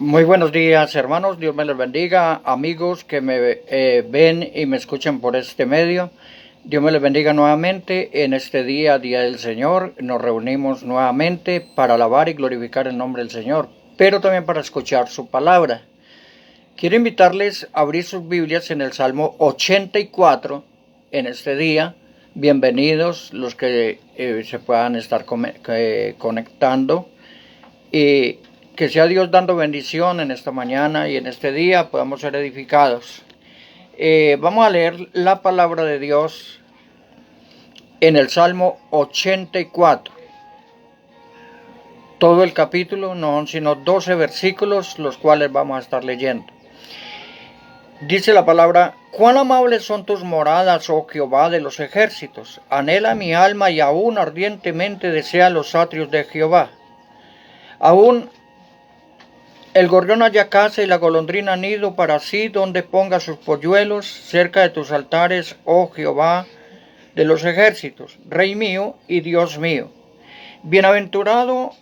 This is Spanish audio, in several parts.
Muy buenos días, hermanos. Dios me les bendiga. Amigos que me ven y me escuchan por este medio. Dios me les bendiga nuevamente. En este día, Día del Señor, nos reunimos nuevamente para alabar y glorificar el nombre del Señor, pero también para escuchar su palabra. Quiero invitarles a abrir sus Biblias en el Salmo 84 en este día. Bienvenidos los que se puedan estar conectando. Y que sea Dios dando bendición en esta mañana y en este día podamos ser edificados. Vamos a leer la palabra de Dios en el Salmo 84. Todo el capítulo, no son sino 12 versículos, los cuales vamos a estar leyendo. Dice la palabra: cuán amables son tus moradas, oh Jehová de los ejércitos. Anhela mi alma y aún ardientemente desea los atrios de Jehová. Aún el gorrión halla casa y la golondrina nido para sí, donde ponga sus polluelos, cerca de tus altares, oh Jehová de los ejércitos, Rey mío y Dios mío. Bienaventurados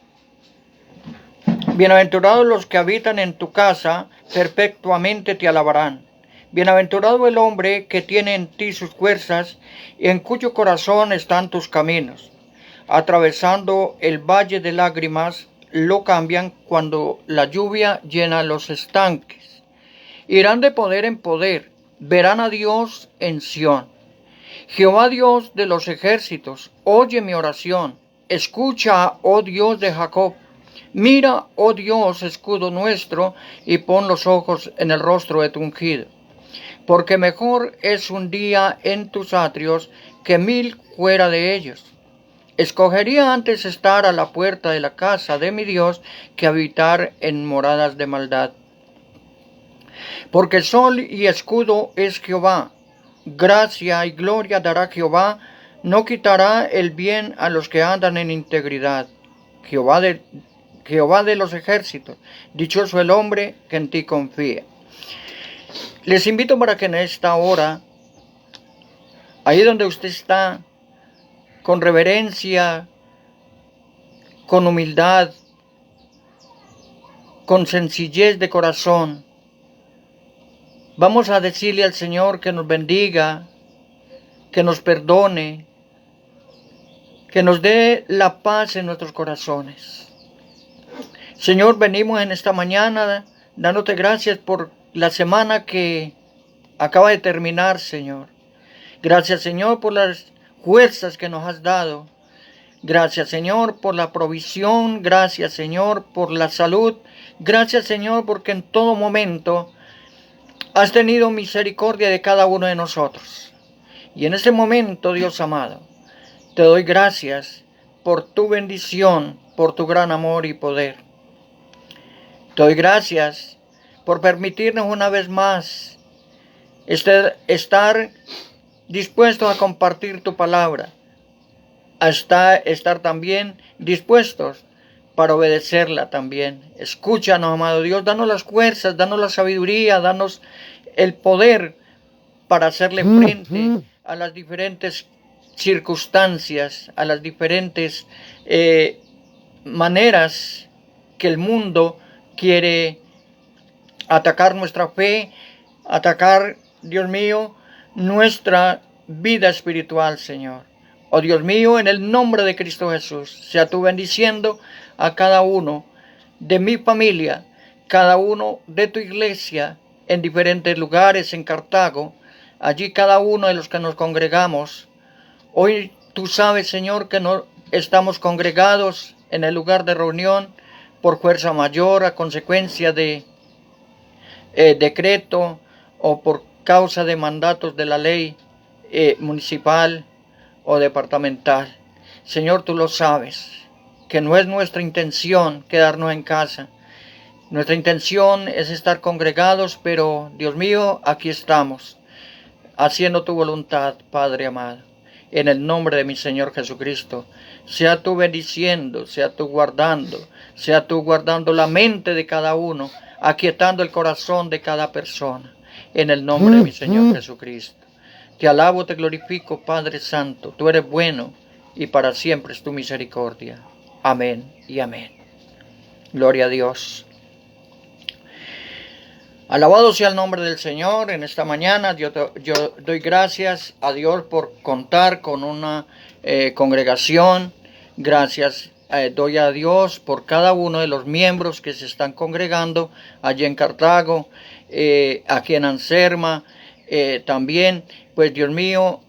los que habitan en tu casa, perpetuamente te alabarán. Bienaventurado el hombre que tiene en ti sus fuerzas, y en cuyo corazón están tus caminos. Atravesando el valle de lágrimas, lo cambian cuando la lluvia llena los estanques. Irán de poder en poder, verán a Dios en Sión. Jehová Dios de los ejércitos, oye mi oración. Escucha, oh Dios de Jacob. Mira, oh Dios, escudo nuestro, y pon los ojos en el rostro de tu ungido. Porque mejor es un día en tus atrios que 1000 fuera de ellos. Escogería antes estar a la puerta de la casa de mi Dios que habitar en moradas de maldad. Porque sol y escudo es Jehová. Gracia y gloria dará Jehová. No quitará el bien a los que andan en integridad. Jehová de los ejércitos. Dichoso el hombre que en ti confía. Les invito para que en esta hora, ahí donde usted está, con reverencia, con humildad, con sencillez de corazón, vamos a decirle al Señor que nos bendiga, que nos perdone, que nos dé la paz en nuestros corazones. Señor, venimos en esta mañana dándote gracias por la semana que acaba de terminar, Señor. Gracias, Señor, por las fuerzas que nos has dado. Gracias, Señor, por la provisión. Gracias, Señor, por la salud. Gracias, Señor, porque en todo momento has tenido misericordia de cada uno de nosotros. Y en este momento, Dios amado, te doy gracias por tu bendición, por tu gran amor y poder. Te doy gracias por permitirnos una vez más estar dispuestos a compartir tu palabra, a estar también dispuestos para obedecerla también. Escúchanos, amado Dios, danos las fuerzas, danos la sabiduría, danos el poder para hacerle frente a las diferentes circunstancias, a las diferentes maneras que el mundo quiere atacar nuestra fe, atacar, Dios mío, nuestra vida espiritual, Señor. Oh Dios mío, en el nombre de Cristo Jesús, sea tú bendiciendo a cada uno de mi familia, cada uno de tu iglesia, en diferentes lugares, en Cartago, allí cada uno de los que nos congregamos. Hoy tú sabes, Señor, que no estamos congregados en el lugar de reunión por fuerza mayor a consecuencia de decreto o por causa de mandatos de la ley municipal o departamental. Señor, tú lo sabes, que no es nuestra intención quedarnos en casa. Nuestra intención es estar congregados, pero Dios mío, aquí estamos, haciendo tu voluntad, Padre amado. En el nombre de mi Señor Jesucristo, sea tú bendiciendo, sea tú guardando la mente de cada uno, aquietando el corazón de cada persona. En el nombre de mi Señor Jesucristo. Te alabo, te glorifico, Padre Santo. Tú eres bueno y para siempre es tu misericordia. Amén y amén. Gloria a Dios. Alabado sea el nombre del Señor en esta mañana. Yo doy gracias a Dios por contar con una congregación. Gracias doy a Dios por cada uno de los miembros que se están congregando allí en Cartago, aquí en Anserma, también. Pues Dios mío,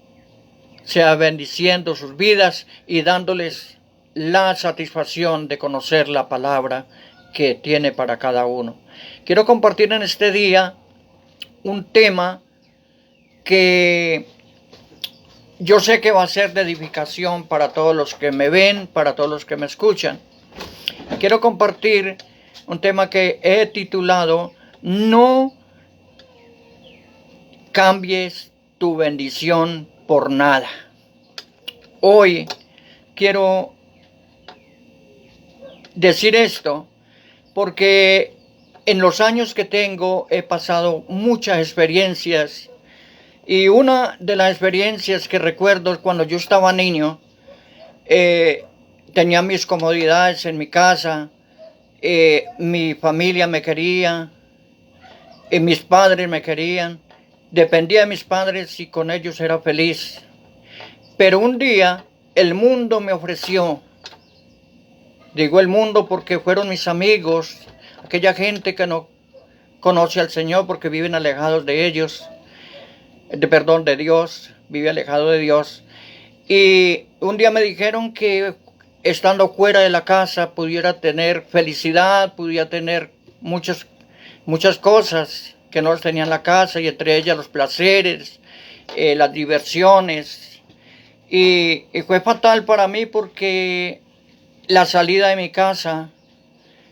sea bendiciendo sus vidas y dándoles la satisfacción de conocer la palabra que tiene para cada uno. Quiero compartir en este día un tema que yo sé que va a ser de edificación para todos los que me ven, para todos los que me escuchan. Quiero compartir un tema que he titulado No cambies tu bendición por nada. Hoy quiero decir esto porque en los años que tengo he pasado muchas experiencias, y una de las experiencias que recuerdo es cuando yo estaba niño. Tenía mis comodidades en mi casa, mi familia me quería, mis padres me querían, dependía de mis padres y con ellos era feliz. Pero un día el mundo me ofreció, digo el mundo porque fueron mis amigos, aquella gente que no conoce al Señor porque viven alejados de ellos, de Dios, vive alejado de Dios. Y un día me dijeron que estando fuera de la casa pudiera tener felicidad, pudiera tener muchas cosas que no las tenía en la casa, y entre ellas los placeres, las diversiones. Y fue fatal para mí porque la salida de mi casa,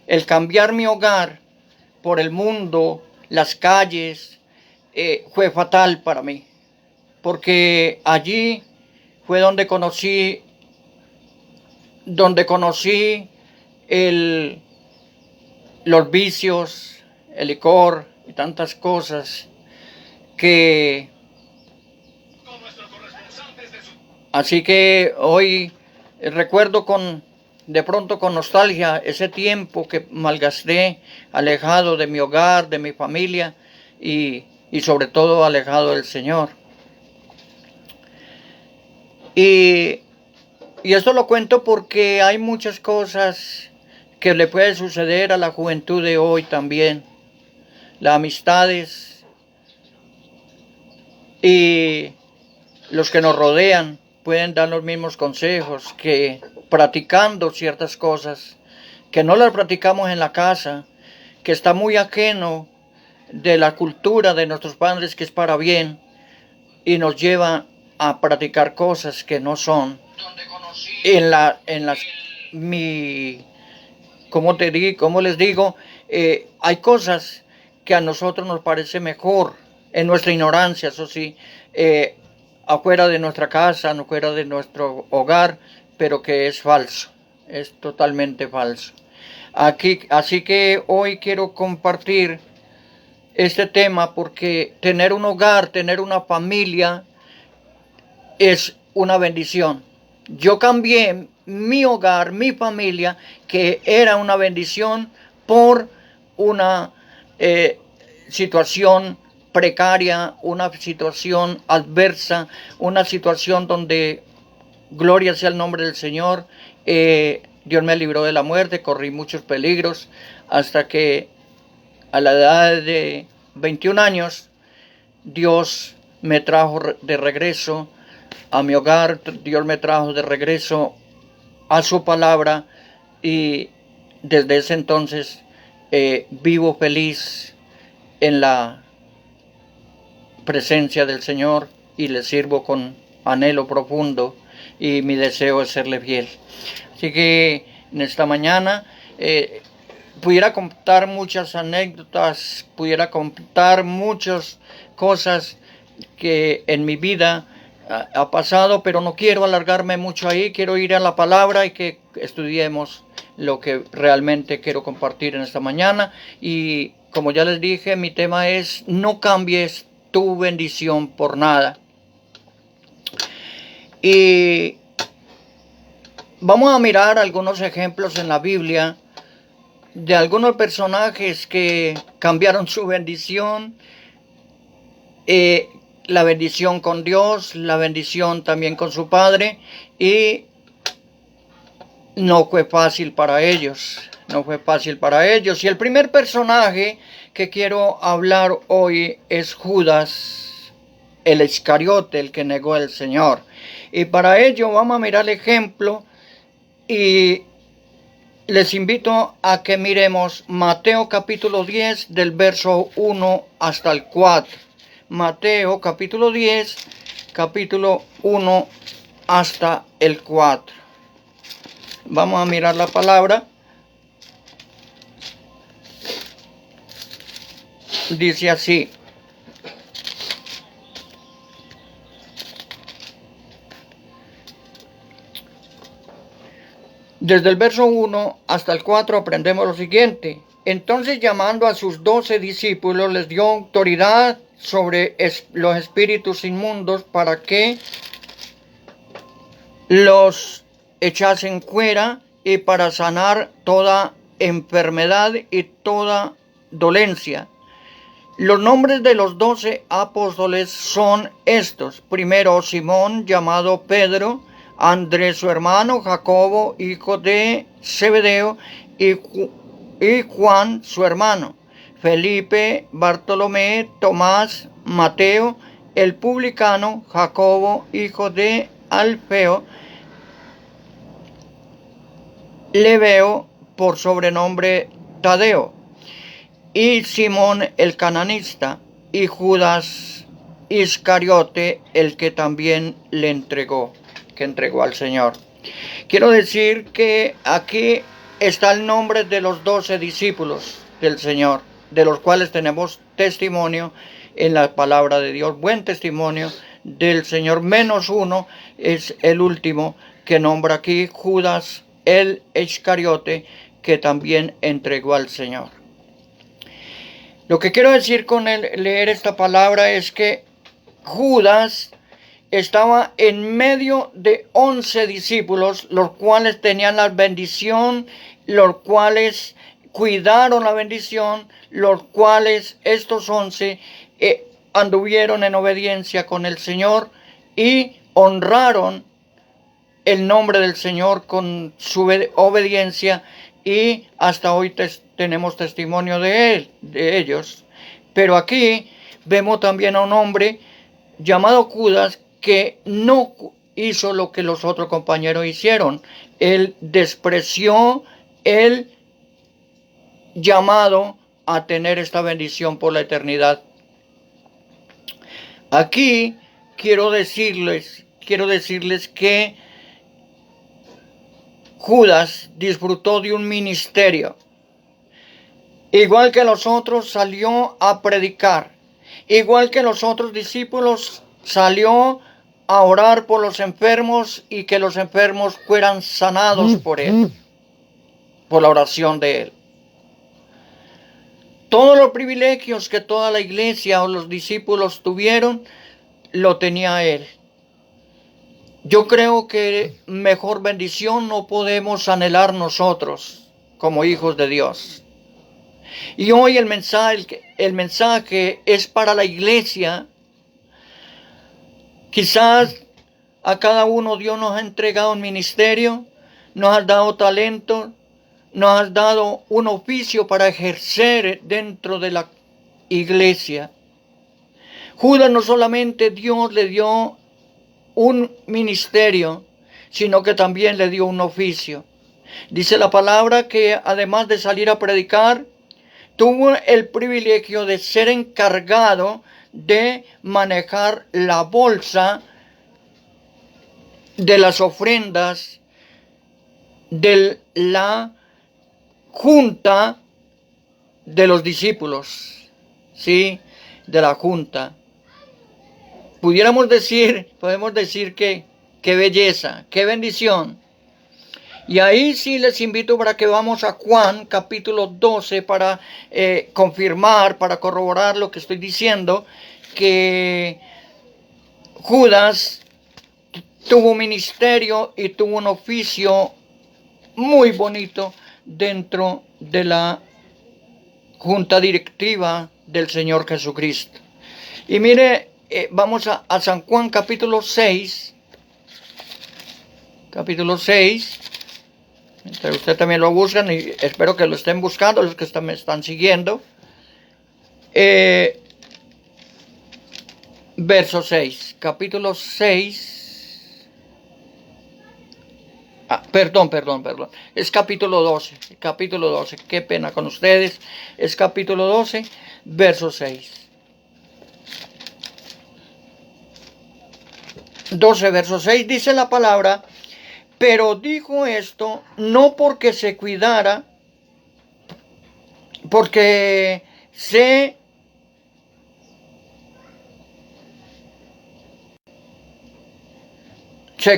el cambiar mi hogar por el mundo, las calles, fue fatal para mí. Porque allí fue donde conocí los vicios, el licor y tantas cosas que... Así que hoy recuerdo de pronto con nostalgia ese tiempo que malgasté alejado de mi hogar, de mi familia y sobre todo alejado del Señor. Y esto lo cuento porque hay muchas cosas que le puede suceder a la juventud de hoy también. Las amistades y los que nos rodean pueden dar los mismos consejos, que practicando ciertas cosas que no las practicamos en la casa, que está muy ajeno de la cultura de nuestros padres, que es para bien, y nos lleva a practicar cosas que no son. ¿Cómo les digo? Hay cosas que a nosotros nos parece mejor, en nuestra ignorancia, eso sí, afuera de nuestra casa, afuera de nuestro hogar, pero que es falso, es totalmente falso. Así que hoy quiero compartir este tema porque tener un hogar, tener una familia es una bendición. Yo cambié mi hogar, mi familia, que era una bendición, por una situación precaria, una situación adversa, una situación donde, gloria sea el nombre del Señor, Dios me libró de la muerte, corrí muchos peligros, hasta que a la edad de 21 años, Dios me trajo de regreso a mi hogar, Dios me trajo de regreso a su palabra, y desde ese entonces vivo feliz en la presencia del Señor y le sirvo con anhelo profundo, y mi deseo es serle fiel. Así que en esta mañana pudiera contar muchas anécdotas, pudiera contar muchas cosas que en mi vida ha pasado, pero no quiero alargarme mucho ahí. Quiero ir a la palabra y que estudiemos lo que realmente quiero compartir en esta mañana. Y como ya les dije, mi tema es: no cambies tu bendición por nada. Y vamos a mirar algunos ejemplos en la Biblia de algunos personajes que cambiaron su bendición, la bendición con Dios, la bendición también con su Padre, y no fue fácil para ellos, no fue fácil para ellos. Y el primer personaje que quiero hablar hoy es Judas, el Iscariote, el que negó al Señor. Y para ello vamos a mirar el ejemplo y les invito a que miremos Mateo capítulo 10 del verso 1 hasta el 4. Mateo capítulo 10, capítulo 1 hasta el 4. Vamos a mirar la palabra. Dice así: desde el verso 1 hasta el 4 aprendemos lo siguiente. Entonces, llamando a sus 12 discípulos, les dio autoridad sobre los espíritus inmundos para que los echasen fuera y para sanar toda enfermedad y toda dolencia. Los nombres de los 12 apóstoles son estos. Primero, Simón, llamado Pedro; Andrés su hermano; Jacobo, hijo de Zebedeo, y Juan su hermano; Felipe, Bartolomé, Tomás, Mateo, el publicano; Jacobo, hijo de Alfeo; Lebeo, por sobrenombre Tadeo; y Simón el cananista; y Judas Iscariote, el que también le entregó, que entregó al Señor. Quiero decir que aquí está el nombre de los 12 discípulos del Señor, de los cuales tenemos testimonio en la palabra de Dios, buen testimonio del Señor, menos uno es el último que nombra aquí, Judas el Iscariote, que también entregó al Señor. Lo que quiero decir con leer esta palabra es que Judas estaba en medio de 11 discípulos, los cuales tenían la bendición, los cuales cuidaron la bendición, los cuales estos 11 anduvieron en obediencia con el Señor y honraron el nombre del Señor con su obediencia, y hasta hoy tenemos testimonio de ellos. Pero aquí vemos también a un hombre llamado Judas que no hizo lo que los otros compañeros hicieron. Él despreció el llamado a tener esta bendición por la eternidad. Aquí quiero decirles que Judas disfrutó de un ministerio. Igual que los otros, salió a predicar. Igual que los otros discípulos, salió a orar por los enfermos y que los enfermos fueran sanados por él, por la oración de él. Todos los privilegios que toda la iglesia o los discípulos tuvieron, lo tenía él. Yo creo que mejor bendición no podemos anhelar nosotros como hijos de Dios. Y hoy el mensaje es para la iglesia. Quizás a cada uno Dios nos ha entregado un ministerio, nos ha dado talento, nos ha dado un oficio para ejercer dentro de la iglesia. Judas no solamente Dios le dio un ministerio, sino que también le dio un oficio. Dice la palabra que además de salir a predicar, tuvo el privilegio de ser encargado de manejar la bolsa de las ofrendas de la junta de los discípulos, ¿sí? De la junta. Podemos decir que qué belleza, qué bendición. Y ahí sí les invito para que vamos a Juan capítulo 12 para confirmar, para corroborar lo que estoy diciendo, que Judas tuvo un ministerio y tuvo un oficio muy bonito dentro de la junta directiva del Señor Jesucristo. Y mire, vamos a San Juan capítulo 6. Capítulo 6. Ustedes también lo buscan y espero que lo estén buscando los que me están siguiendo. Verso 6. Capítulo 6. Perdón. Es capítulo 12. Capítulo 12. Qué pena con ustedes. Es capítulo 12, verso 6. 12, verso 6 dice la palabra: pero dijo esto no porque se cuidara, porque se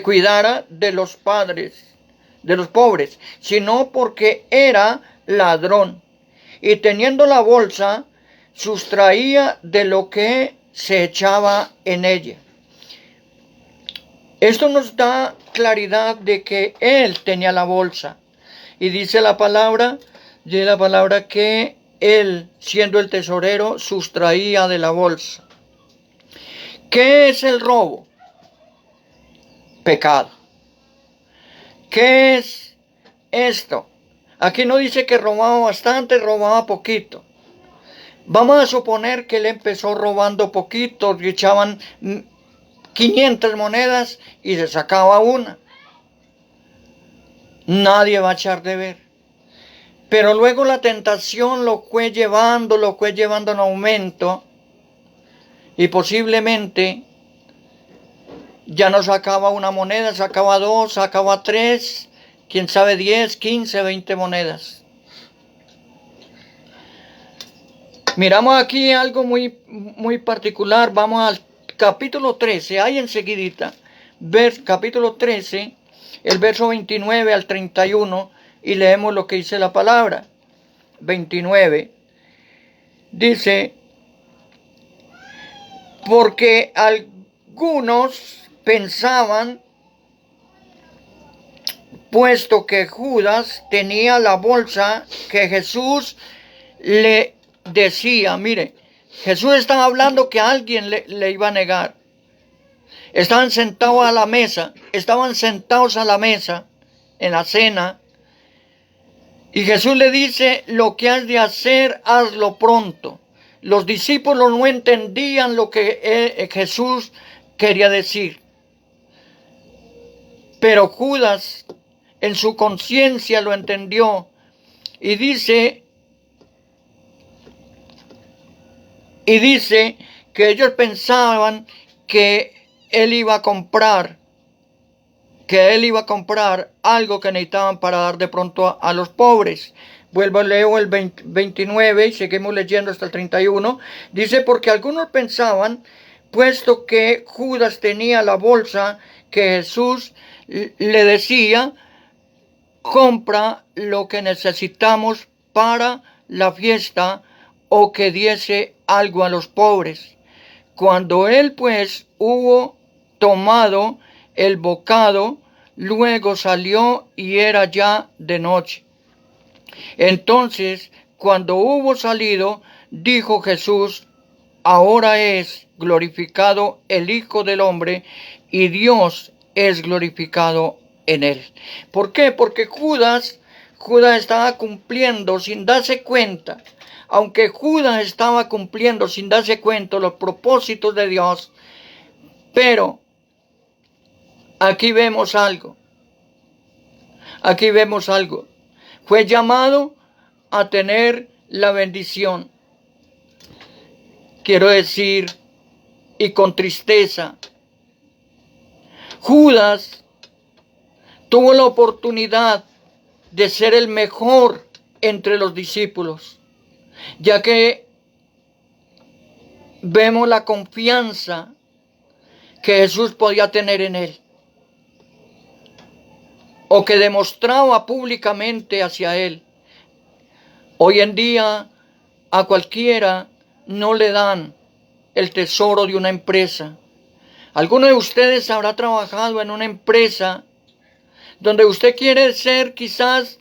cuidara de los pobres, sino porque era ladrón, y teniendo la bolsa, sustraía de lo que se echaba en ella. Esto nos da claridad de que él tenía la bolsa. Y dice la palabra que él, siendo el tesorero, sustraía de la bolsa. ¿Qué es el robo? Pecado. ¿Qué es esto? Aquí no dice que robaba bastante, robaba poquito. Vamos a suponer que él empezó robando poquito, le echaban 500 monedas y se sacaba una. Nadie va a echar de ver. Pero luego la tentación lo fue llevando en aumento, y posiblemente ya no sacaba una moneda, sacaba dos, sacaba tres, quién sabe 10, 15, 20 monedas. Miramos aquí algo muy particular. Vamos al capítulo 13, ahí enseguidita, capítulo 13, el verso 29 al 31, y leemos lo que dice la palabra. 29, dice: porque algunos pensaban, puesto que Judas tenía la bolsa, que Jesús le decía, mire, Jesús estaba hablando que alguien le iba a negar. Estaban sentados a la mesa, en la cena, y Jesús le dice: lo que has de hacer, hazlo pronto. Los discípulos no entendían lo que Jesús quería decir. Pero Judas en su conciencia lo entendió, y dice que ellos pensaban que él iba a comprar algo que necesitaban para dar de pronto a los pobres. Vuelvo, leo el 29 y seguimos leyendo hasta el 31. Dice: porque algunos pensaban, puesto que Judas tenía la bolsa, que Jesús le decía: compra lo que necesitamos para la fiesta, o que diese algo a los pobres. Cuando él pues hubo tomado el bocado, luego salió, y era ya de noche. Entonces, cuando hubo salido, dijo Jesús: ahora es glorificado el Hijo del Hombre, y Dios es glorificado en él. ¿Por qué? Porque Judas estaba cumpliendo sin darse cuenta. Aunque Judas estaba cumpliendo sin darse cuenta los propósitos de Dios, pero aquí vemos algo. Fue llamado a tener la bendición. Quiero decir, y con tristeza, Judas tuvo la oportunidad de ser el mejor entre los discípulos, ya que vemos la confianza que Jesús podía tener en él, o que demostraba públicamente hacia él. Hoy en día a cualquiera no le dan el tesoro de una empresa. Alguno de ustedes habrá trabajado en una empresa donde usted quiere ser quizás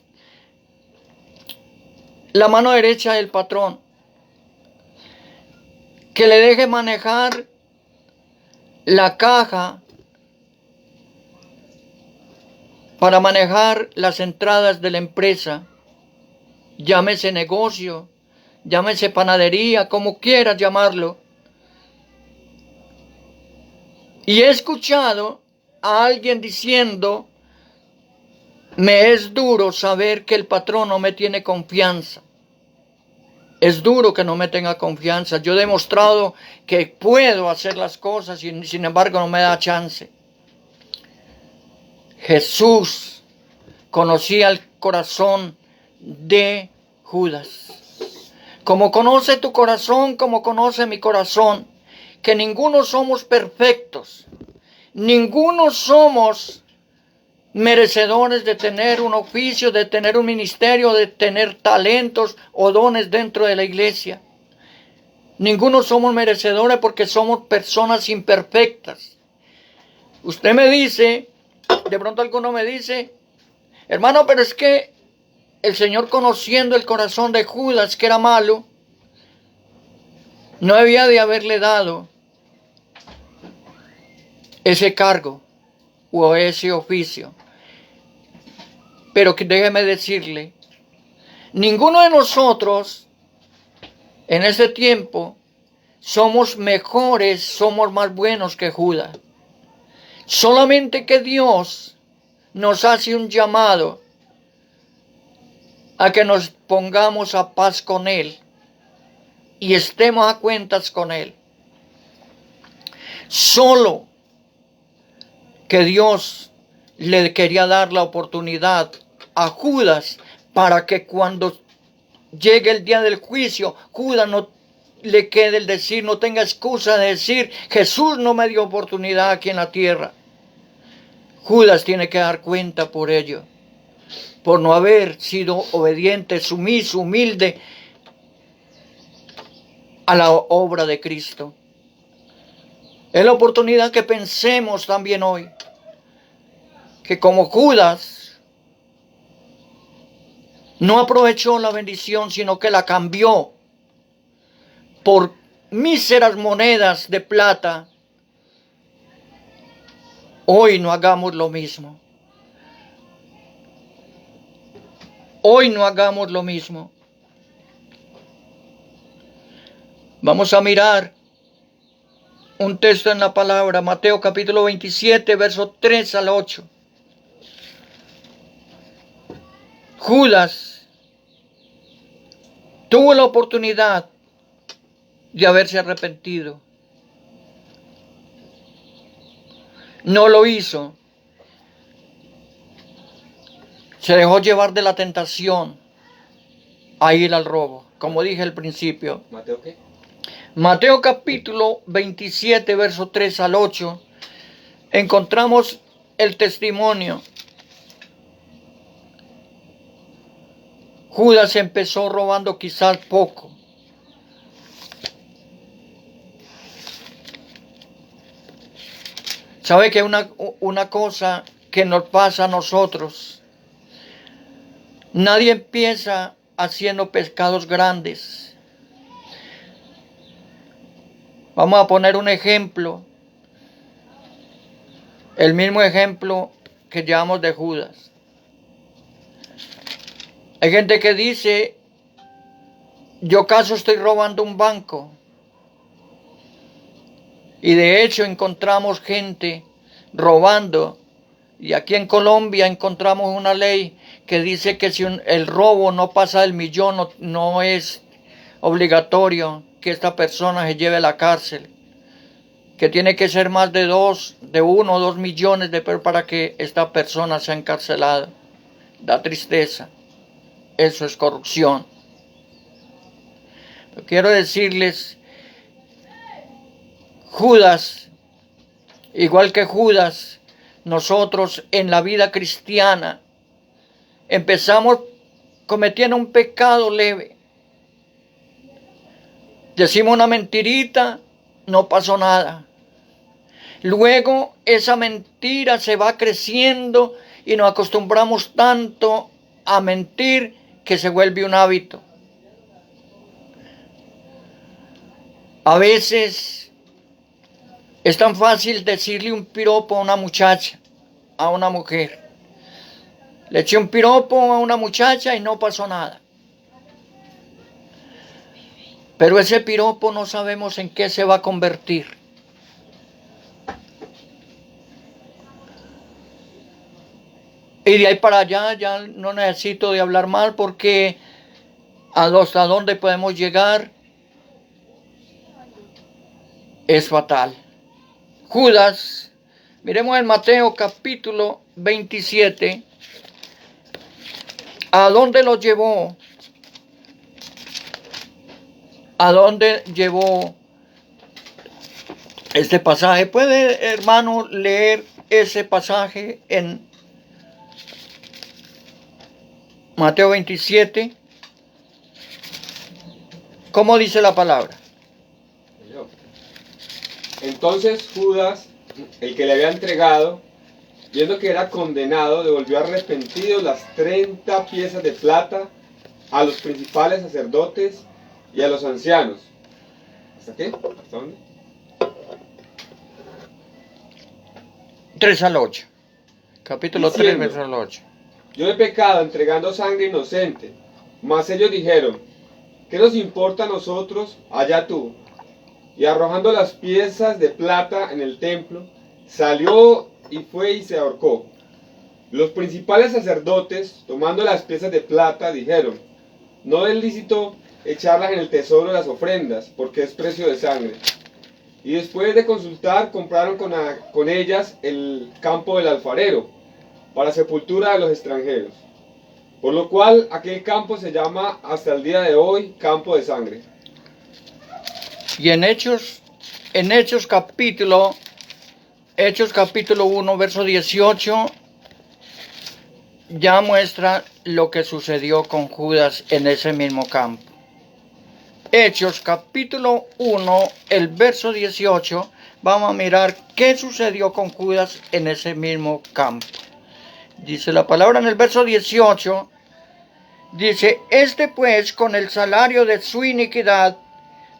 la mano derecha del patrón, que le deje manejar la caja para manejar las entradas de la empresa, llámese negocio, llámese panadería, como quieras llamarlo. Y he escuchado a alguien diciendo, me es duro saber que el patrón no me tiene confianza. Es duro que no me tenga confianza. Yo he demostrado que puedo hacer las cosas y sin embargo no me da chance. Jesús conocía el corazón de Judas. Como conoce tu corazón, como conoce mi corazón, que ninguno somos perfectos, ninguno somos merecedores de tener un oficio, de tener un ministerio, de tener talentos o dones dentro de la iglesia. Ninguno somos merecedores porque somos personas imperfectas. Usted me dice, de pronto alguno me dice, hermano, pero es que el Señor, conociendo el corazón de Judas, que era malo, no debía de haberle dado ese cargo o ese oficio. Pero que déjeme decirle, ninguno de nosotros en ese tiempo somos mejores, somos más buenos que Judas. Solamente que Dios nos hace un llamado a que nos pongamos a paz con Él y estemos a cuentas con Él. Solo que Dios le quería dar la oportunidad a Judas para que cuando llegue el día del juicio, Judas no le quede el decir, no tenga excusa de decir, Jesús no me dio oportunidad aquí en la tierra. Judas tiene que dar cuenta por ello, por no haber sido obediente, sumiso, humilde a la obra de Cristo. Es la oportunidad que pensemos también hoy, que como Judas no aprovechó la bendición, sino que la cambió por míseras monedas de plata, hoy no hagamos lo mismo. Hoy no hagamos lo mismo. Vamos a mirar un texto en la palabra, Mateo capítulo 27, versos 3 al 8. Judas tuvo la oportunidad de haberse arrepentido. No lo hizo. Se dejó llevar de la tentación a ir al robo, como dije al principio. ¿Mateo qué? Mateo capítulo 27, versos 3 al 8, encontramos el testimonio. Judas empezó robando quizás poco. ¿Sabe que una cosa que nos pasa a nosotros? Nadie empieza haciendo pescados grandes. Vamos a poner un ejemplo. El mismo ejemplo que llevamos de Judas. Hay gente que dice, yo acaso estoy robando un banco. Y de hecho encontramos gente robando. Y aquí en Colombia encontramos una ley que dice que si el robo no pasa del millón, no es obligatorio que esta persona se lleve a la cárcel. Que tiene que ser más de 1 o 2 millones de pesos para que esta persona sea encarcelada. Da tristeza. Eso es corrupción. Pero quiero decirles, Judas, igual que Judas, nosotros en la vida cristiana empezamos cometiendo un pecado leve. Decimos una mentirita, no pasó nada. Luego esa mentira se va creciendo y nos acostumbramos tanto a mentir que se vuelve un hábito. A veces es tan fácil decirle un piropo a una muchacha, a una mujer. Le eché un piropo a una muchacha y no pasó nada. Pero ese piropo no sabemos en qué se va a convertir. Y de ahí para allá ya no necesito de hablar mal porque hasta dónde podemos llegar es fatal. Judas, miremos en Mateo capítulo 27, ¿a dónde lo llevó? ¿A dónde llevó este pasaje? ¿Puede, hermano, leer ese pasaje en Mateo 27? ¿Cómo dice la palabra? Entonces Judas, el que le había entregado, viendo que era condenado, devolvió arrepentido las 30 piezas de plata a los principales sacerdotes y a los ancianos. ¿Hasta qué? ¿Hasta dónde? 3 al 8. Capítulo 3, verso al 8. Yo he pecado entregando sangre inocente. Mas ellos dijeron, ¿qué nos importa a nosotros? Allá tú. Y arrojando las piezas de plata en el templo, salió y fue y se ahorcó. Los principales sacerdotes, tomando las piezas de plata, dijeron, no es lícito echarlas en el tesoro de las ofrendas, porque es precio de sangre. Y después de consultar, compraron con ellas el campo del alfarero, para sepultura de los extranjeros. Por lo cual aquel campo se llama hasta el día de hoy campo de sangre. Y en Hechos capítulo 1, verso 18, ya muestra lo que sucedió con Judas en ese mismo campo. Hechos capítulo 1, el verso 18, vamos a mirar qué sucedió con Judas en ese mismo campo. Dice la palabra en el verso 18, dice, este pues con el salario de su iniquidad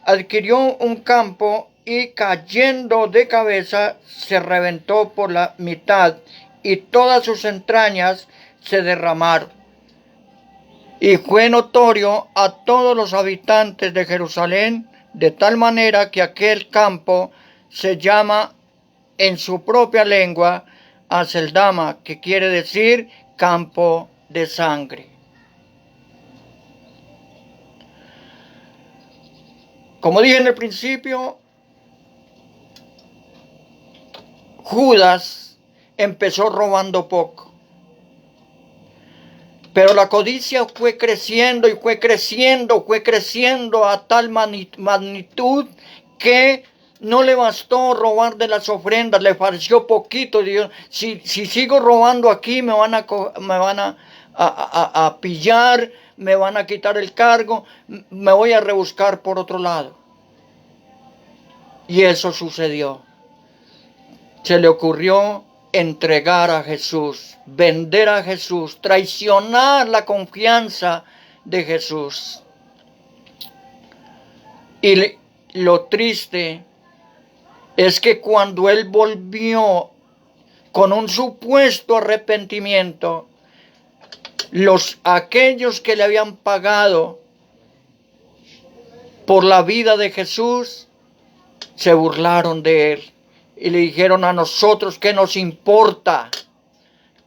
adquirió un campo y cayendo de cabeza se reventó por la mitad y todas sus entrañas se derramaron. Y fue notorio a todos los habitantes de Jerusalén, de tal manera que aquel campo se llama en su propia lengua Aceldama, que quiere decir campo de sangre. Como dije en el principio, Judas empezó robando poco. Pero la codicia fue creciendo y fue creciendo a tal magnitud que no le bastó robar de las ofrendas, le pareció poquito. Dios, si sigo robando aquí me van a pillar, me van a quitar el cargo, me voy a rebuscar por otro lado. Y eso sucedió. Se le ocurrió entregar a Jesús, vender a Jesús, traicionar la confianza de Jesús. Y lo triste es que cuando él volvió con un supuesto arrepentimiento, aquellos que le habían pagado por la vida de Jesús se burlaron de él. Y le dijeron a nosotros, ¿qué nos importa?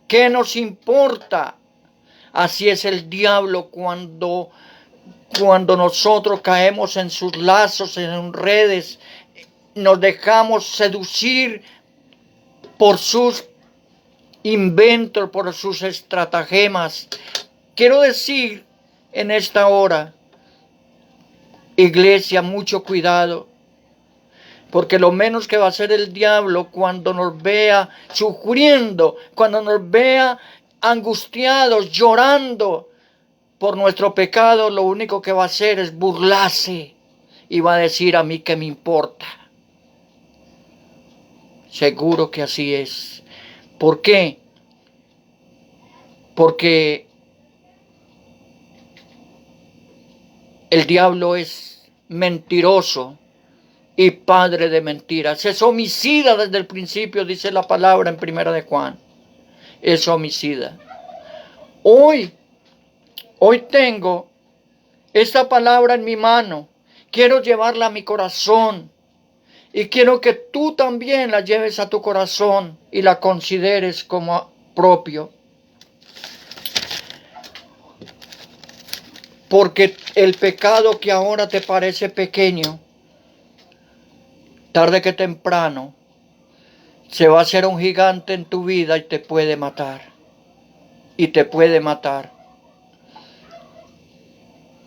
¿Qué nos importa? Así es el diablo cuando nosotros caemos en sus lazos, en sus redes, nos dejamos seducir por sus inventos, por sus estratagemas. Quiero decir en esta hora, iglesia, mucho cuidado. Porque lo menos que va a hacer el diablo cuando nos vea sufriendo, cuando nos vea angustiados, llorando por nuestro pecado, lo único que va a hacer es burlarse y va a decir a mí que me importa. Seguro que así es. ¿Por qué? Porque el diablo es mentiroso y padre de mentiras. Es homicida desde el principio, dice la palabra en 1 de Juan. Es homicida. Hoy tengo esta palabra en mi mano. Quiero llevarla a mi corazón. Y quiero que tú también la lleves a tu corazón y la consideres como propio. Porque el pecado que ahora te parece pequeño, tarde que temprano, se va a hacer un gigante en tu vida y te puede matar. Y te puede matar.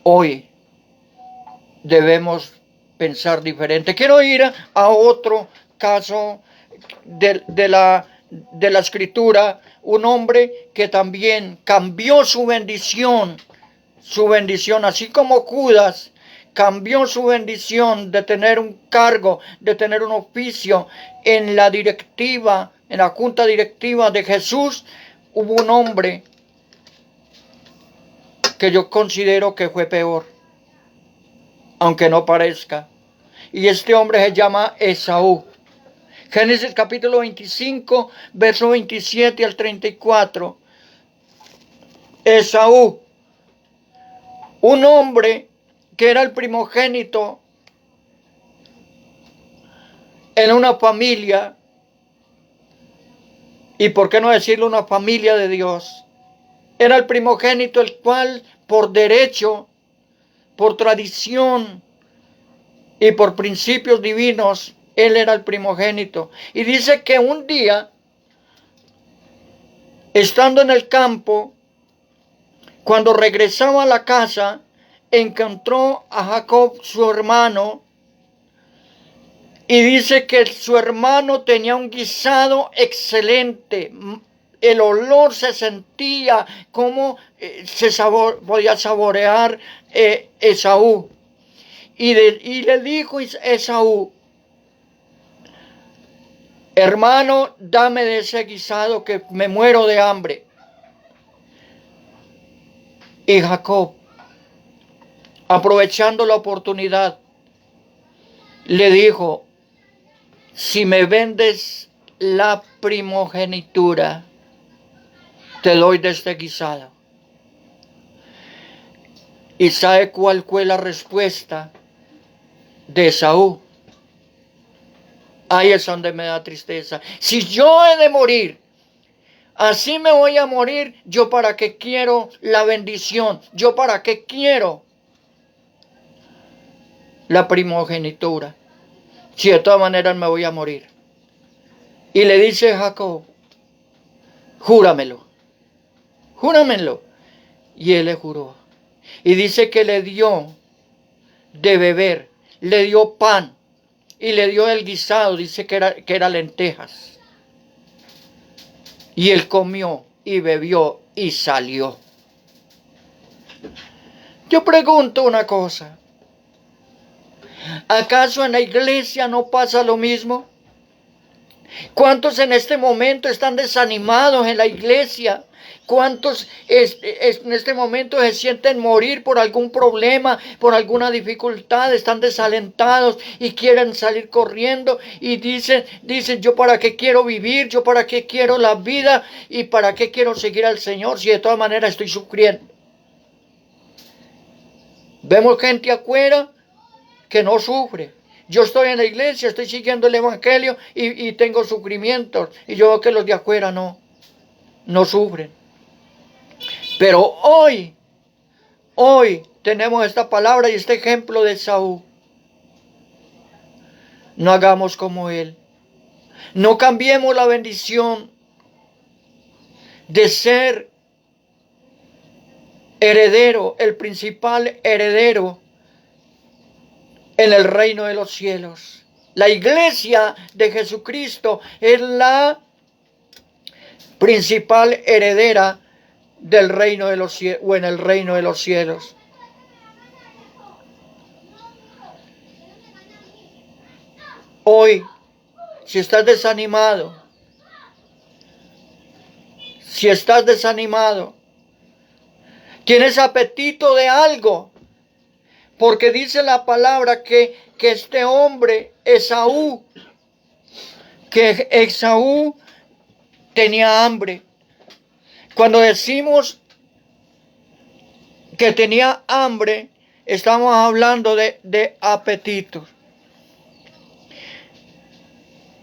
Hoy debemos pensar diferente. Quiero ir a otro caso de la escritura. Un hombre que también cambió su bendición, así como Judas cambió su bendición de tener un cargo, de tener un oficio en la directiva, en la junta directiva de Jesús. Hubo un hombre que yo considero que fue peor, aunque no parezca. Y este hombre se llama Esaú. Génesis capítulo 25, verso 27 al 34. Esaú, un hombre que era el primogénito en una familia, y por qué no decirlo, una familia de Dios. Era el primogénito, el cual por derecho, por tradición y por principios divinos, él era el primogénito. Y dice que un día, estando en el campo, cuando regresaba a la casa, encontró a Jacob, su hermano, y dice que su hermano tenía un guisado excelente. El olor se sentía, como podía saborear Esaú. Y le dijo Esaú: hermano, dame de ese guisado que me muero de hambre. Y Jacob, aprovechando la oportunidad, le dijo: si me vendes la primogenitura, te doy de este guisado. ¿Y sabe cuál fue la respuesta de Esaú? Ahí es donde me da tristeza. Si yo he de morir, así me voy a morir, ¿yo para qué quiero la bendición? ¿Yo para qué quiero la primogenitura? Si de todas maneras me voy a morir. Y le dice Jacob: júramelo, júramelo. Y él le juró. Y dice que le dio de beber, le dio pan y le dio el guisado, dice que era lentejas. Y él comió y bebió y salió. Yo pregunto una cosa: ¿acaso en la iglesia no pasa lo mismo? ¿Cuántos en este momento están desanimados en la iglesia? ¿Cuántos en este momento se sienten morir por algún problema, por alguna dificultad? Están desalentados y quieren salir corriendo y dicen, yo para qué quiero vivir, yo para qué quiero la vida y para qué quiero seguir al Señor si de todas maneras estoy sufriendo. Vemos gente afuera que no sufre. Yo estoy en la iglesia, estoy siguiendo el evangelio y tengo sufrimientos. Y yo veo que los de afuera no sufren. Pero hoy tenemos esta palabra y este ejemplo de Esaú. No hagamos como él. No cambiemos la bendición de ser heredero, el principal heredero en el reino de los cielos. La iglesia de Jesucristo es la principal heredera del reino de los cielos, o en el reino de los cielos. Hoy, si estás desanimado, tienes apetito de algo, Porque dice la palabra que este hombre, Esaú, que Esaú tenía hambre. Cuando decimos que tenía hambre, estamos hablando de apetitos.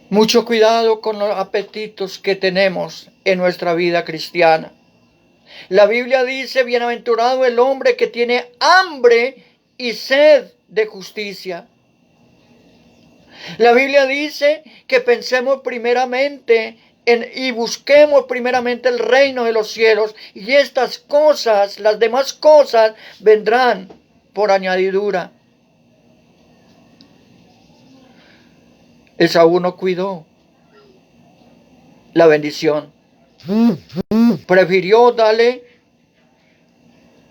Mucho cuidado con los apetitos que tenemos en nuestra vida cristiana. La Biblia dice, bienaventurado el hombre que tiene hambre y sed de justicia. La Biblia dice que pensemos primeramente y busquemos primeramente el reino de los cielos, y estas cosas, las demás cosas, vendrán por añadidura. Esaú no cuidó la bendición. Prefirió darle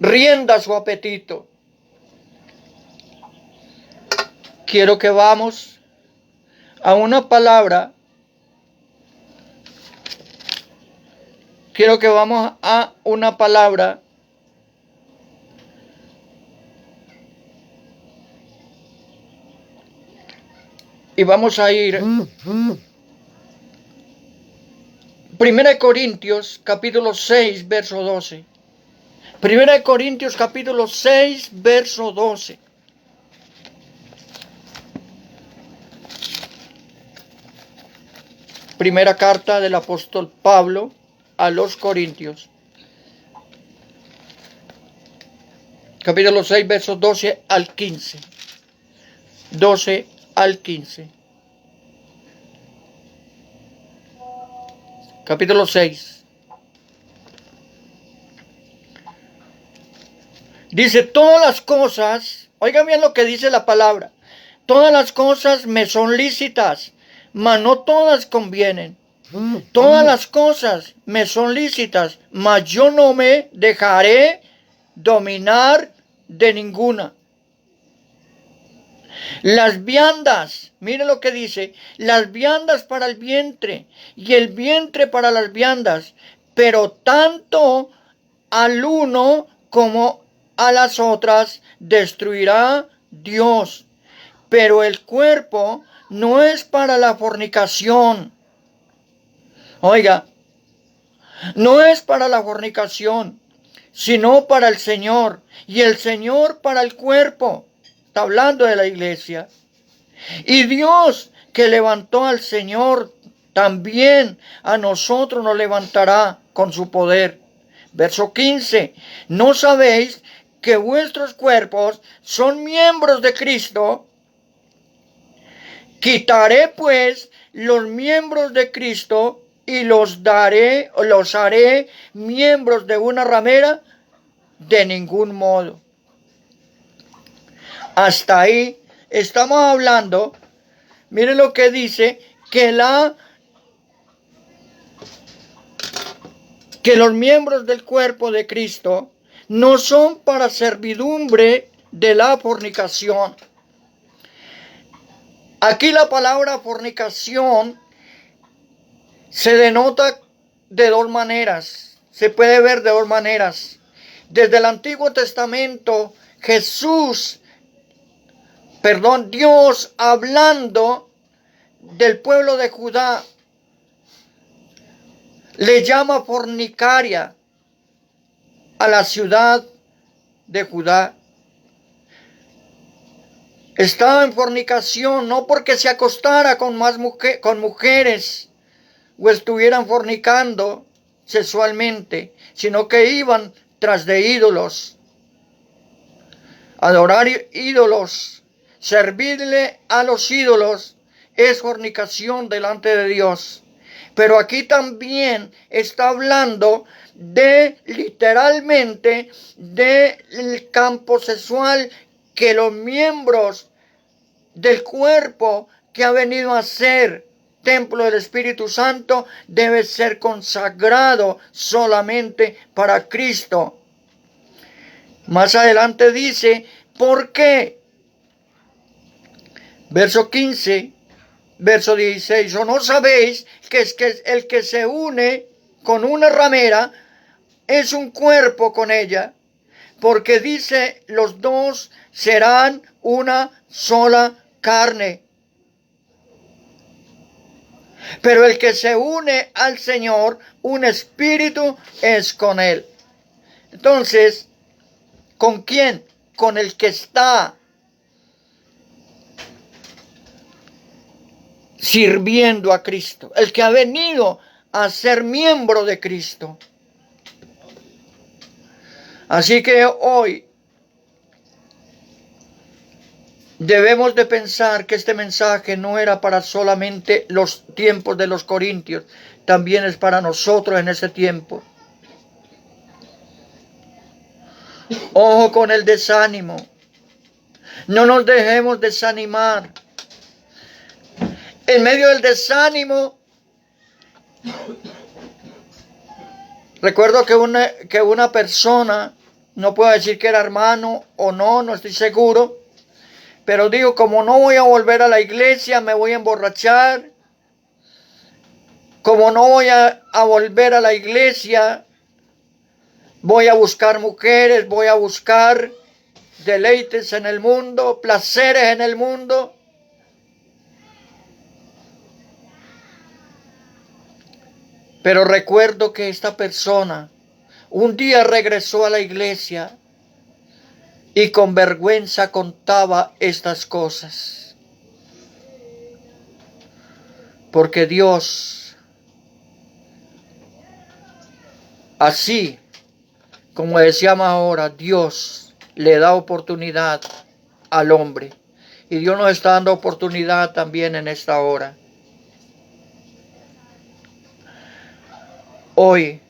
rienda a su apetito. Quiero que vamos a una palabra. Quiero que vamos a una palabra y vamos a ir 1 Corintios capítulo 6 verso 12. 1 Corintios capítulo 6 verso 12. Primera carta del apóstol Pablo a los Corintios. Capítulo 6 versos 12 al 15. 12 al 15. Capítulo 6. Dice, todas las cosas, oigan bien lo que dice la palabra, todas las cosas me son lícitas, mas no todas convienen. Todas las cosas me son lícitas, mas yo no me dejaré dominar de ninguna. Las viandas, mire lo que dice, las viandas para el vientre y el vientre para las viandas, pero tanto al uno como a las otras destruirá Dios. Pero el cuerpo no es para la fornicación. Oiga, no es para la fornicación, sino para el Señor, y el Señor para el cuerpo. Está hablando de la iglesia. Y Dios que levantó al Señor, también a nosotros nos levantará con su poder. Verso 15. ¿No sabéis que vuestros cuerpos son miembros de Cristo? Quitaré pues los miembros de Cristo y los haré miembros de una ramera. De ningún modo. Hasta ahí estamos hablando, miren lo que dice, que los miembros del cuerpo de Cristo no son para servidumbre de la fornicación. Aquí la palabra fornicación se denota de dos maneras, se puede ver de dos maneras. Desde el Antiguo Testamento, Dios hablando del pueblo de Judá, le llama fornicaria a la ciudad de Judá. Estaba en fornicación no porque se acostara con mujeres o estuvieran fornicando sexualmente, sino que iban tras de ídolos, adorar ídolos, servirle a los ídolos es fornicación delante de Dios. Pero aquí también está hablando literalmente del campo sexual, que los miembros del cuerpo que ha venido a ser templo del Espíritu Santo debe ser consagrado solamente para Cristo. Más adelante dice, ¿por qué? Verso 15, verso 16, ¿o no sabéis que el que se une con una ramera es un cuerpo con ella? porque dice, los dos serán una sola carne. Pero el que se une al Señor, un espíritu es con Él. Entonces, ¿con quién? Con el que está sirviendo a Cristo, el que ha venido a ser miembro de Cristo. Así que hoy debemos de pensar que este mensaje no era para solamente los tiempos de los corintios, también es para nosotros en ese tiempo. Ojo con el desánimo. No nos dejemos desanimar. En medio del desánimo, recuerdo que una persona, no puedo decir que era hermano o no, no estoy seguro, pero digo, como no voy a volver a la iglesia, me voy a emborrachar. Como no voy a volver a la iglesia, voy a buscar mujeres, voy a buscar deleites en el mundo, placeres en el mundo. Pero recuerdo que esta persona un día regresó a la iglesia y con vergüenza contaba estas cosas. Porque Dios, así como decíamos ahora, Dios le da oportunidad al hombre. Y Dios nos está dando oportunidad también en esta hora. Hoy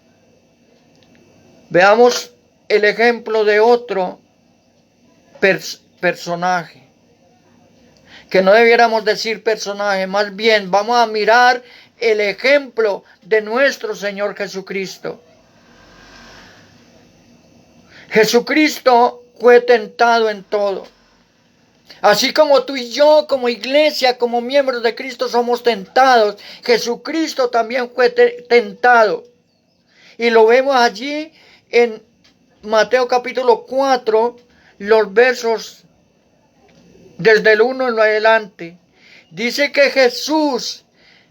veamos el ejemplo de otro personaje, que no debiéramos decir personaje, más bien vamos a mirar el ejemplo de nuestro Señor Jesucristo. Jesucristo fue tentado en todo. Así como tú y yo, como iglesia, como miembros de Cristo, somos tentados, Jesucristo también fue tentado. Y lo vemos allí en Mateo capítulo 4, los versos desde el 1 en adelante. Dice que Jesús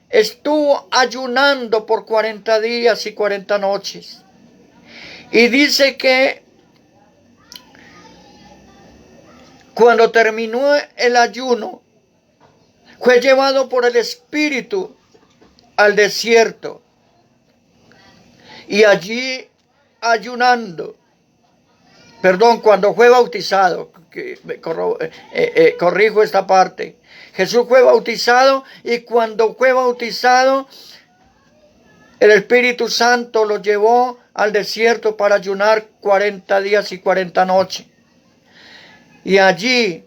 estuvo ayunando por 40 días y 40 noches. Y dice que cuando terminó el ayuno, fue llevado por el Espíritu al desierto. Y allí ayunando, cuando fue bautizado, corrijo esta parte. Jesús fue bautizado y cuando fue bautizado, el Espíritu Santo lo llevó al desierto para ayunar 40 días y 40 noches. Y allí,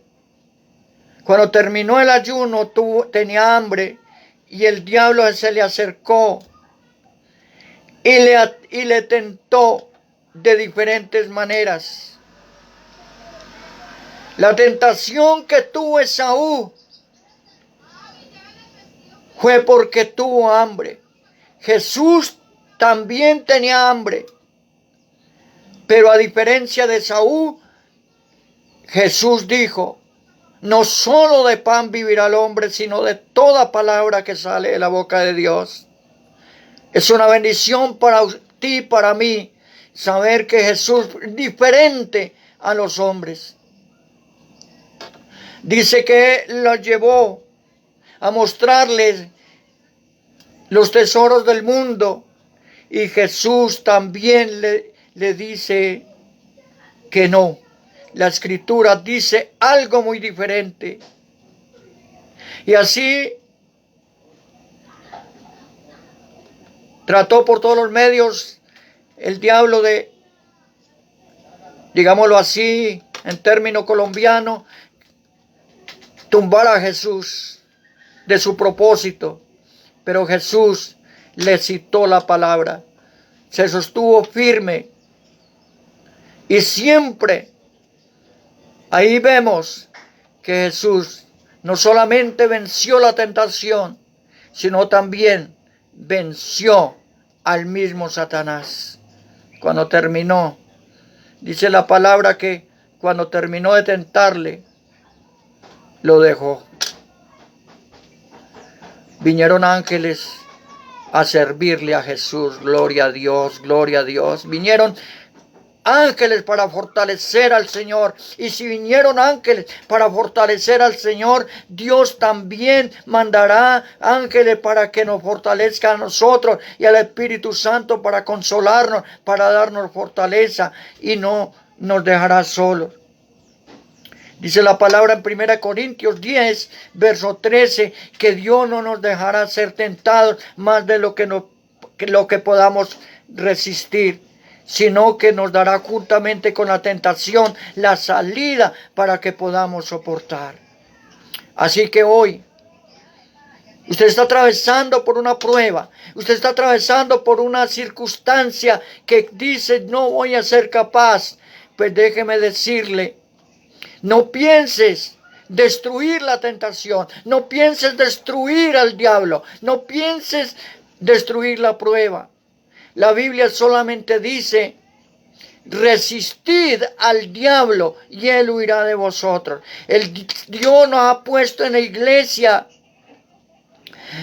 cuando terminó el ayuno, tenía hambre y el diablo se le acercó y le tentó de diferentes maneras. La tentación que tuvo Esaú fue porque tuvo hambre. Jesús también tenía hambre, pero a diferencia de Esaú, Jesús dijo, no solo de pan vivirá el hombre, sino de toda palabra que sale de la boca de Dios. Es una bendición para ti y para mí saber que Jesús es diferente a los hombres. Dice que los llevó a mostrarles los tesoros del mundo y Jesús también le dice que no. La Escritura dice algo muy diferente. Y así trató por todos los medios el diablo de, digámoslo así, en término colombiano, tumbar a Jesús de su propósito. Pero Jesús le citó la palabra, se sostuvo firme y siempre ahí vemos que Jesús no solamente venció la tentación, sino también venció al mismo Satanás. Cuando terminó Dice la palabra que cuando terminó de tentarle, lo dejó. Vinieron ángeles a servirle a Jesús. Gloria a Dios, gloria a Dios. Vinieron ángeles para fortalecer al Señor. Y si vinieron ángeles para fortalecer al Señor, Dios también mandará ángeles para que nos fortalezca a nosotros y al Espíritu Santo para consolarnos, para darnos fortaleza y no nos dejará solos. Dice la palabra en 1 Corintios 10, verso 13, que Dios no nos dejará ser tentados más de lo que podamos resistir, sino que nos dará juntamente con la tentación la salida para que podamos soportar. Así que hoy, usted está atravesando por una prueba, usted está atravesando por una circunstancia que dice no voy a ser capaz. Pues déjeme decirle, no pienses destruir la tentación, no pienses destruir al diablo, no pienses destruir la prueba. La Biblia solamente dice, resistid al diablo y él huirá de vosotros. Dios nos ha puesto en la iglesia.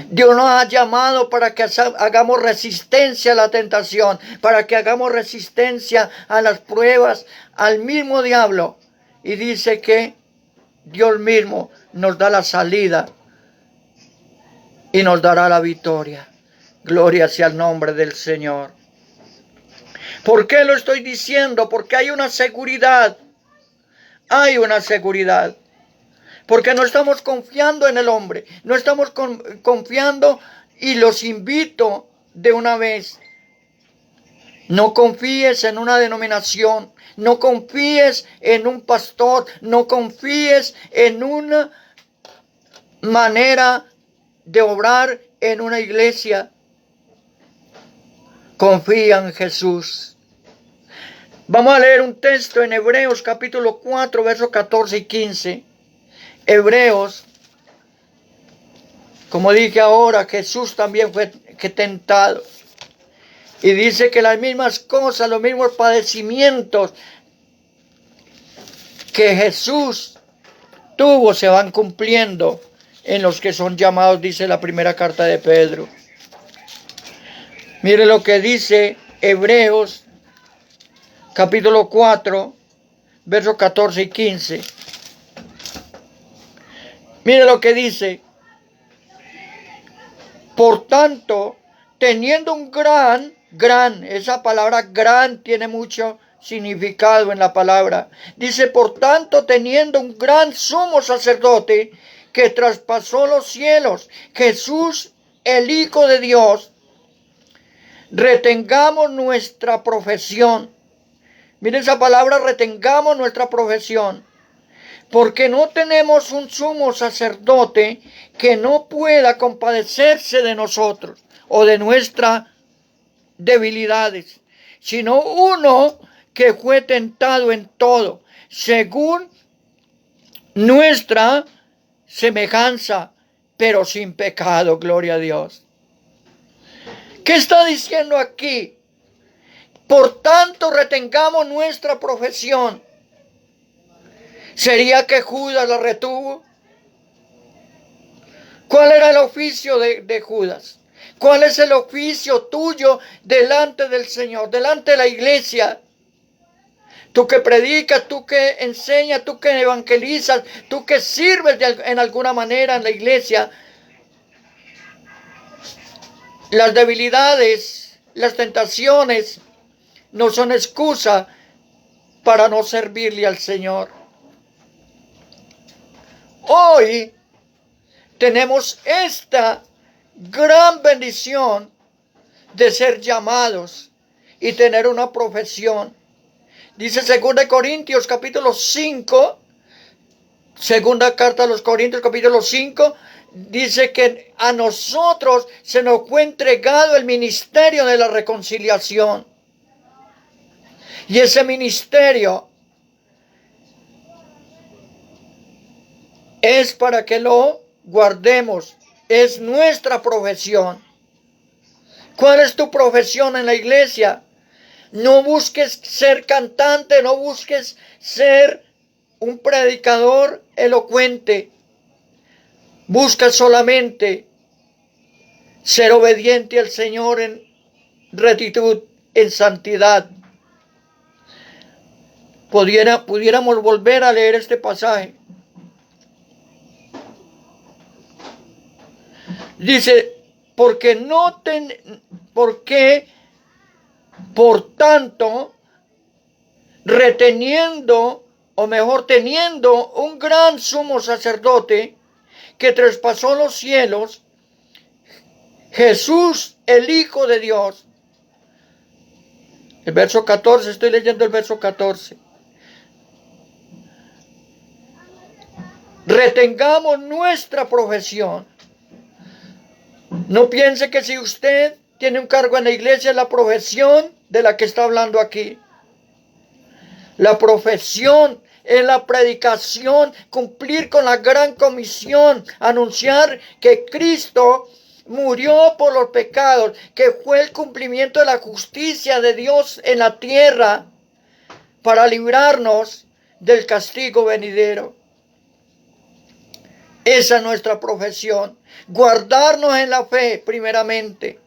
Dios nos ha llamado para que hagamos resistencia a la tentación, para que hagamos resistencia a las pruebas, al mismo diablo. Y dice que Dios mismo nos da la salida y nos dará la victoria. Gloria sea el nombre del Señor. ¿Por qué lo estoy diciendo? Porque hay una seguridad. Hay una seguridad. Porque no estamos confiando en el hombre. No estamos confiando, y los invito de una vez. No confíes en una denominación. No confíes en un pastor. No confíes en una manera de obrar en una iglesia. Confía en Jesús. Vamos a leer un texto en Hebreos capítulo 4, versos 14 y 15. Hebreos, como dije ahora, Jesús también fue tentado. Y dice que las mismas cosas, los mismos padecimientos que Jesús tuvo se van cumpliendo en los que son llamados, dice la primera carta de Pedro. Mire lo que dice Hebreos capítulo 4, versos 14 y 15. Mire lo que dice. Por tanto, teniendo un gran, esa palabra gran tiene mucho significado en la palabra. Dice, por tanto, teniendo un gran sumo sacerdote que traspasó los cielos, Jesús, el Hijo de Dios, retengamos nuestra profesión. Miren esa palabra, retengamos nuestra profesión. Porque no tenemos un sumo sacerdote que no pueda compadecerse de nosotros o de nuestras debilidades, sino uno que fue tentado en todo, según nuestra semejanza, pero sin pecado. Gloria a Dios. ¿Qué está diciendo aquí? Por tanto, retengamos nuestra profesión. ¿Sería que Judas la retuvo? ¿Cuál era el oficio de Judas? ¿Cuál es el oficio tuyo delante del Señor, delante de la iglesia? Tú que predicas, tú que enseñas, tú que evangelizas, tú que sirves en alguna manera en la iglesia. Las debilidades, las tentaciones no son excusa para no servirle al Señor. Hoy tenemos esta gran bendición de ser llamados y tener una profesión. Dice 2 Corintios capítulo 5, segunda carta a los Corintios capítulo 5, dice que a nosotros se nos fue entregado el ministerio de la reconciliación. Y ese ministerio es para que lo guardemos. Es nuestra profesión. ¿Cuál es tu profesión en la iglesia? No busques ser cantante, no busques ser un predicador elocuente. Busca solamente ser obediente al Señor en rectitud, en santidad. Pudiéramos volver a leer este pasaje. Dice, porque por tanto, reteniendo, o mejor teniendo un gran sumo sacerdote que traspasó los cielos, Jesús, el Hijo de Dios. El verso 14, estoy leyendo el verso 14. Retengamos nuestra profesión. No piense que si usted tiene un cargo en la iglesia es la profesión de la que está hablando aquí. La profesión es la predicación, cumplir con la gran comisión, anunciar que Cristo murió por los pecados, que fue el cumplimiento de la justicia de Dios en la tierra para librarnos del castigo venidero. Esa es nuestra profesión. Guardarnos en la fe, primeramente.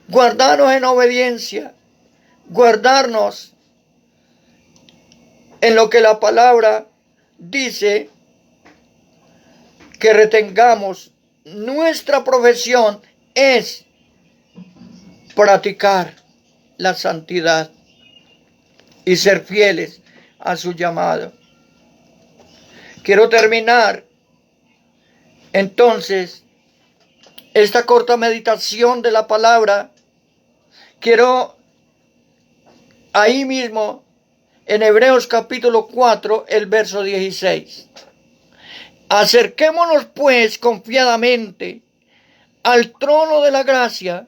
Guardarnos en obediencia. Guardarnos en lo que la palabra dice, que retengamos. Nuestra profesión es practicar la santidad y ser fieles a su llamado. Quiero terminar entonces esta corta meditación de la palabra. Quiero ahí mismo en Hebreos capítulo 4, el verso 16. Acerquémonos pues confiadamente al trono de la gracia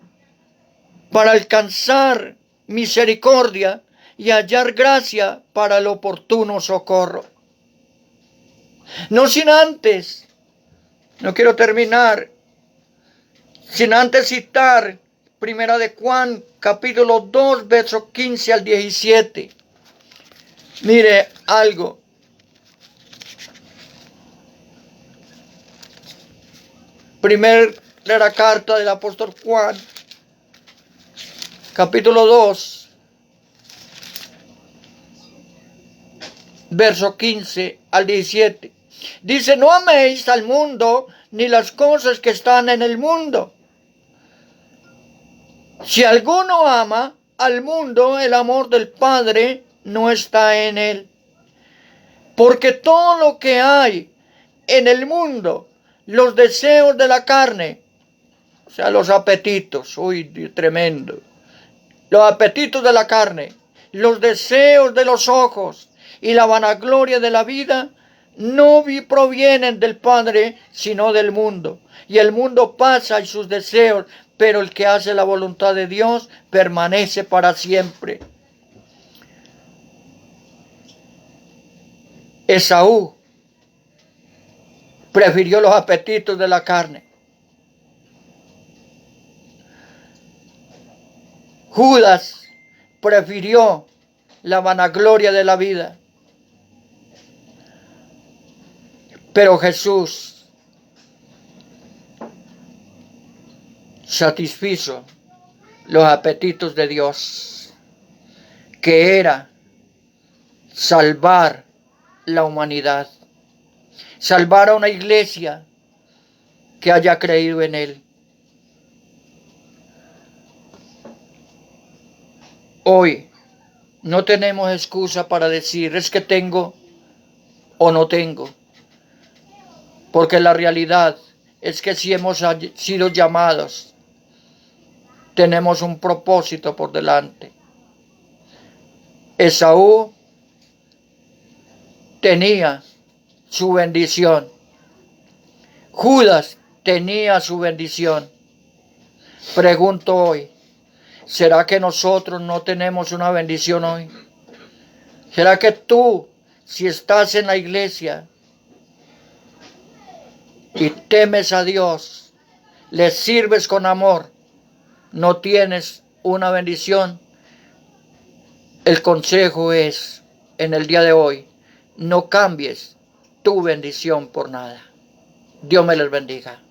para alcanzar misericordia y hallar gracia para el oportuno socorro. No quiero terminar sin antes citar Primera de Juan capítulo 2, verso 15 al 17. Mire algo. Primera carta del apóstol Juan, capítulo 2, verso 15 al 17. Dice, no améis al mundo ni las cosas que están en el mundo. Si alguno ama al mundo, el amor del Padre no está en él. Porque todo lo que hay en el mundo, los deseos de la carne, o sea, los apetitos, tremendo, los apetitos de la carne, los deseos de los ojos y la vanagloria de la vida, no provienen del Padre, sino del mundo. Y el mundo pasa y sus deseos, pero el que hace la voluntad de Dios permanece para siempre. Esaú prefirió los apetitos de la carne. Judas prefirió la vanagloria de la vida. Pero Jesús satisfizo los apetitos de Dios, que era salvar la humanidad, salvar a una iglesia que haya creído en Él. Hoy no tenemos excusa para decir es que tengo o no tengo, porque la realidad es que si hemos sido llamados, tenemos un propósito por delante. Esaú tenía su bendición. Judas tenía su bendición. Pregunto hoy, ¿será que nosotros no tenemos una bendición hoy? ¿Será que tú, si estás en la iglesia y temes a Dios, le sirves con amor, no tienes una bendición? El consejo es, en el día de hoy, no cambies tu bendición por nada. Dios me les bendiga.